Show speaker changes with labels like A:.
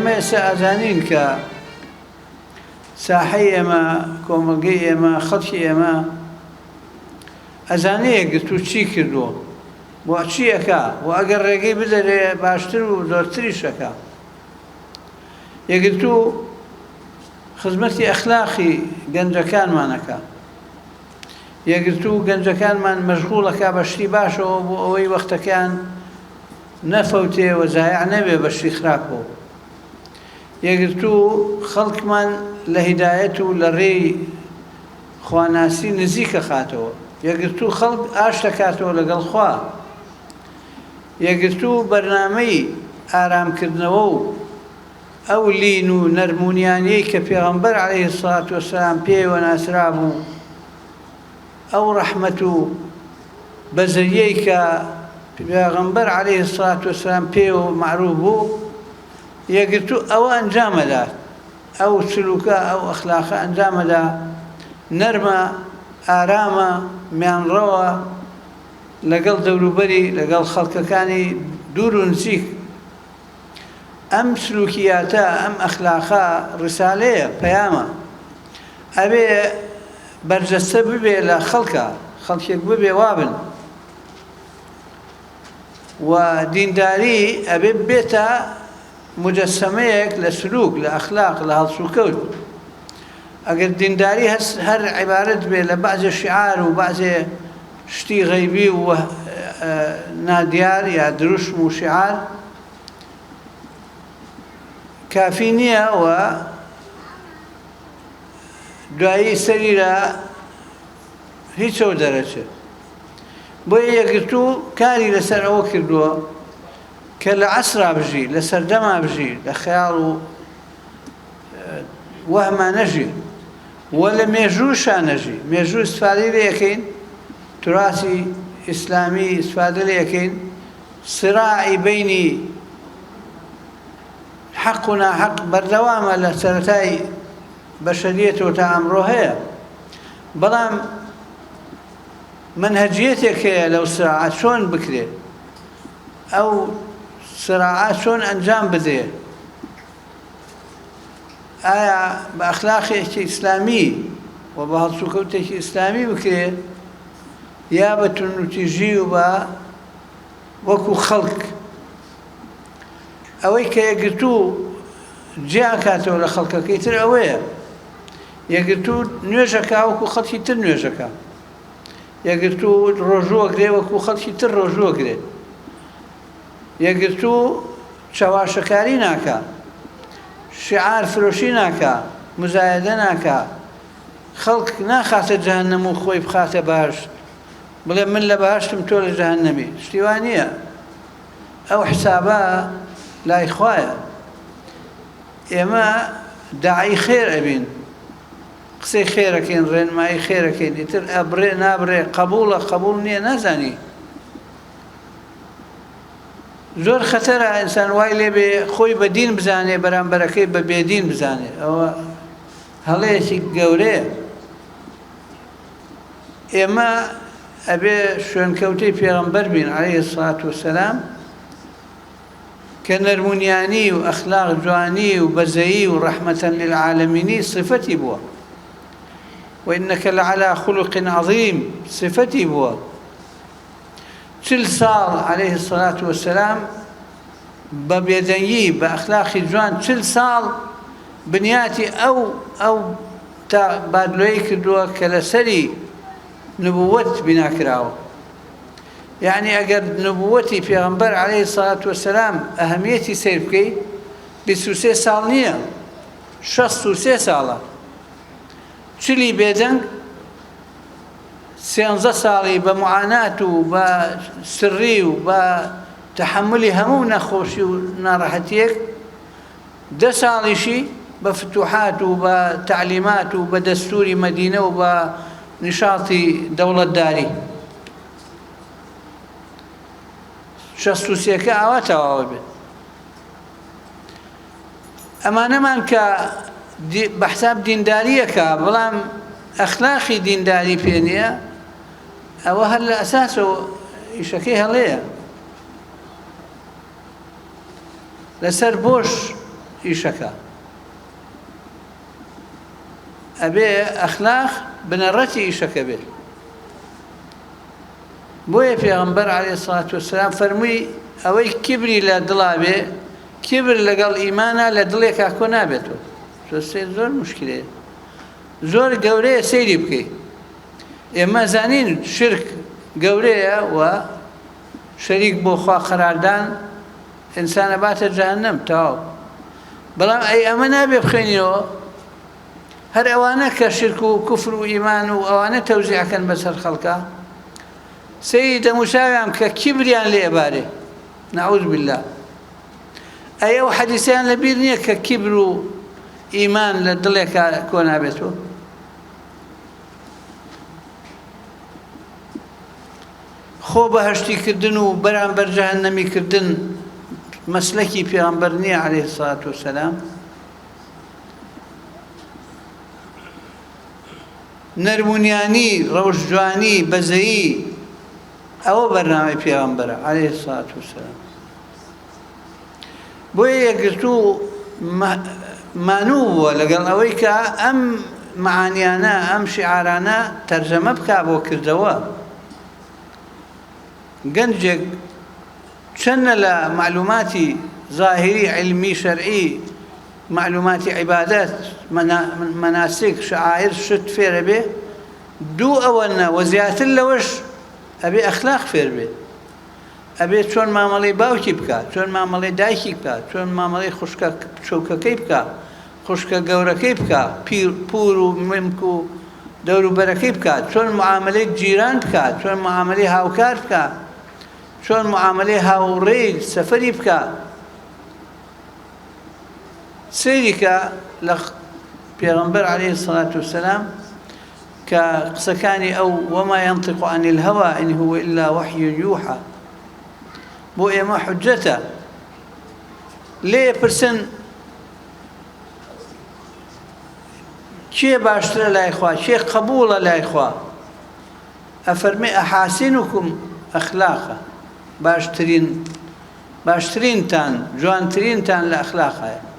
A: ئێمە ئێستا ئازانین کە ساحەی ئێمە کۆمەلگەی ئێمە خەڵکی ئێمە ئەزانەیە گرتو چی کردووە بۆ چی ئەکا و ئەگەر ڕێگەی بدەرێ باشتر و زۆرتریش ئەکا یەکگرتو خزمەتی ئەخلاقی گەنجەکانمانەکە یەکگرتو گەنجەکانمان مەشغوڵەکە بە شتی باشەوە بۆ ئەوەی وەختەکان نەفەوتێ و زایع نەبێ بە شتی خراپەوە یەکگرتو خەڵکمان لە هیدایەت و لە ڕێی خواناسی نزیکە خاتەوە یەکگرتو خەڵک ئاش دەکاتەوە لەگەڵ خوا یەکگرتو بەرنامەی ئارامکردنەوە و ئەو لین و نەرمونیانەی کە پێغەمبەر عەلەیهی سڵات وەسەلام پێیەوە ناسرا بوو ئەو ڕەحمەت و بەزەیەی کە پێغەمبەر عەلەیهی سڵات وەسەلام پێیەوە معروف بوو یەکگرتو ئەوە ئەنجامەدا ئەو سلوکە ئەو ئەخلاقە ئەنجامەدا نەرمە ئارامە میانڕەوە لەگەڵ دەوروبەری لەگەڵ خەڵکەکانی دوور و نزیک ئەم سلوکیاتە ئەم ئەخلاقە ڕسالەیە پەیامە ئەبێ بەرجەستە ببێ لە خەڵکە خەڵکێک ببێ وابن و دینداری ئەبێ بێتە مجەسەمەیەک لە سلوک لە ئەخلاق لە هەڵسوکەوت ئەگەر دینداری هەر عیبارەت بێ لە بەعزێ شیعار و بەعزێ شتی غەیبی و نادیار یا دروشم و شیعار کافی نییە و دوایی سەریرە هیچەوە دەرەچێت بۆیە یەکگرتو کاری لەسەر ئەوە کردووە کە لە عەسرا بژی لە سەردەما بژی لە خەیاڵ و وەهما نەژی و لە مێژووشا نەژی مێژوو استفادەی لێ یەکەین تراسی ئیسلامی استفادە لێ یەکەین سراعی بینی حەق و ناحەق بەردەوامە لە سەرەتای بەشەریەتەوە تا ئەمڕۆ هەیە بەڵام منهەجیەتێک هەیە لەو سراعات چۆن بکرێت ئەو سراعات چۆن ئەنجام بدێ ئایا بە ئەخلاقێکی ئیسلامی و بە هەڵسوکەوتێکی ئیسلامی بکرێت یا بە تونوتیژی و بە وەکو خەڵک ئەوەی کە یەکگرتو جیاکاتەوە لە خەڵکەکەی تر ئەوەیە یەکگرتو نوێژەکە وەکو خەڵکی تر نوێژەکە یەکگرتو ڕۆژوەگرێ وەکو خەڵکی تر ڕۆژوەگرێت یەکگرتو چاواشەکاری ناکە شیعار فرۆشی ناکە مزایدە ناکە خەڵک ناخاتە جەهەنەم و خۆی بخاتە باشت بڵێ من لە باشتم تۆ لە جەهەنەمی شتی وان نییە ئەو حسابە لای خوایە ئێمە داعی خێر ئەبین قسەی خێرەکەین ڕێنمایی خێرەکەین ئیتر ئەبڕێ نابڕێ قبوڵە قبوڵ نییە نازانی زۆر خەتەرە ئینسان وای لێبێ خۆی بە دین بزانێ بەرامبەرەکەی بە بێدین بزانێ ئەوە هەڵەیەکی گەورەیە ئێمە ئەبێ شوێنکەوتەی پێغەمبەر بین عەلەیهی سڵات وەسەلام کە نەرمونیانی و ئەخلاق جوانی و بەزەیی و ڕەحمەتەن للعالەمینی صفەتی بووە وإنك لعلى خلق عظيم صفتي بووە 40 ساڵ عەلەیهی سڵات وەسەلام بە بێدەنگی بە ئەخلاقی جوان 40 ساڵ بنیاتی ئەو تا بادلۆیی کردووە کە لەسەری نبووەت بیناکراوە یعنی ئەگەر نبووەتی پێغەمبەر عەلەیهی سڵات وەسەلام ئەهەمیەتی سیر بکەی 23 ساڵ نییە 63 ساڵە 40 بێدەنگ 13 ساڵی بە معانات و بە سری و بە تەحملی هەموو نەخۆشی و ناڕەحەتیەک 10 ساڵیشی بە فتوحات و بە تعلیمات و بە دەستوری مەدینە و بە نیشاڵی دەوڵەتداری 63 ئاوا تەواو بێت ئەمانەمان کە بە حساب دینداریەکە بەڵام ئەخلاقی دینداری پێ نییە ئەوە هەر لە ئەساسەوە ئیشەکەی هەڵەیە لەسەر بۆش ئیشەکە ئەبێ ئەخلاق بنەڕەتی ئیشەکە بێت بۆیە پێغەمبەر عەلەیهی سەڵات وەسەلام فەرمووی ئەوەی کیبری لە دڵا بێ کیبر لەگەڵ ئیمانە لە دڵێکا کۆ نابێتەوە زۆر مشکلەیە زۆر گەورەیە سەیری بکەیت ئێمە زانین شرک گەورەیە و شەریک بۆ خوا قەراردان ئینسانە باتە جەهەنەم تەواو بەڵام ئەی ئەمە نابێ بخوێنیەوە هەر ئەوانە کە شرک و کوفر و ئیمان و ئەوانە تەوزیعەکەن بەسەر خەڵکە سەیری دەموشاویان کە کیبریان لێ ئەبارێ نەعوذ بالله ئەی ئەو حەدیسیان لەبیر نییە کە کیبر و ئیمان لە دڵێکا کۆ نابێتەوە خۆ بەهەشتیکردن و بەرامبەر جەهەنەمیکردن مەسلەکی پێغەمبەر نییە عەلەیهی سەڵات وەسەلام نەرمونیانی ڕەوشجوانی بەزەیی ئەوە بەرنامەی پێغەمبەرە عەلەیهی سەڵات وەسەلام بۆیە یەکگرتوو مانوو بووە لەگەڵ ئەوەی کە ئەم معانیانە ئەم شیعارانە تەرجەمە بکا بۆ کردەوە گەنجێک چەندە لە معلوماتی ظاهری علمی شەرعی معلوماتی عیبادەت مەناسک شعائر شت فێرە بێ دوو ئەوەنە و زیاتر لەوەش ئەبێ ئەخلاق فێر بێ ئەبێ چۆن مامەڵەی باوکی بکات چۆن مامەڵەی دایکی بکات چۆن مامەڵەی خوشکە چۆکەکەی بکات خوشکە گەورەکەی بکات پور و ممک و دەوروبەرەکەی بکات چۆن معاملەی جیران بکات چۆن معاملەی هاوکار بکات چۆن معاملەی هاوڕێی سەفەری بکات سەیری کە لە پێغەمبەر عەلەیهی سەڵات وەسەلام کە قسەکانی ئەو وەما ينطق عن الهوى إن هو إلا وحي يوحى بۆ ئێمە حجەتە لێ پرسن کێ باشترە لای خوا کێ قبوڵە لای خوا ئەفەرمێ ئەحاسینکم ئەخلاقە باشترینتان جوانترینتان لە ئەخلاقایە